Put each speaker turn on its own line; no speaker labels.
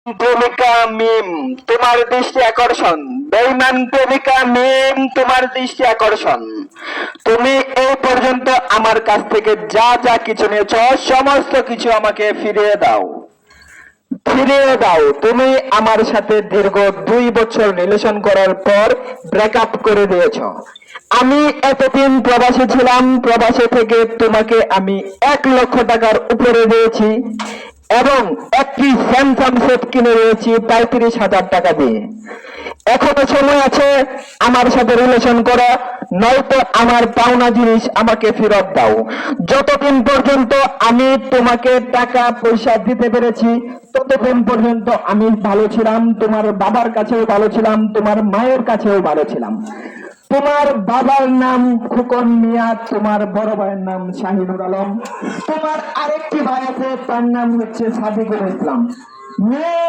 প্রেমিকা মিম, তোমার দৃষ্টি আকর্ষণ। বেঈমান প্রেমিকা মিম, তোমার দৃষ্টি আকর্ষণ। তুমি এই পর্যন্ত আমার কাছ থেকে যা যা কিছু নিয়েছ সমস্ত কিছু আমাকে ফিরিয়ে দাও, ফিরিয়ে দাও। তুমি আমার সাথে দীর্ঘ 2 বছর রিলেশন করার পর ব্রেকআপ করে দিয়েছ। আমি এতদিন প্রবাসী ছিলাম, প্রবাসী থেকে তোমাকে আমি 1 লক্ষ টাকার উপরে দিয়েছি এবং একটি স্যামসাং সেট কিনে দিয়েছি 35,000 টাকা দিয়ে। এখনো সময় আছে আমার সাথে রিলেশন করা, নয়তো আমার পাওনা জিনিস আমাকে ফেরত দাও। যতদিন পর্যন্ত আমি তোমাকে টাকা পয়সা দিতে পেরেছি ততদিন পর্যন্ত আমি ভালো ছিলাম, তোমার বাবার কাছেও ভালো ছিলাম, তোমার মায়ের কাছেও ভালো ছিলাম। তোমার বাবার নাম খোকন মিয়া, তোমার বড় ভাইয়ের নাম শাহিনুর আলম, তোমার আরেকটি ভাই আছে তার নাম হচ্ছে সাদিকুল ইসলাম।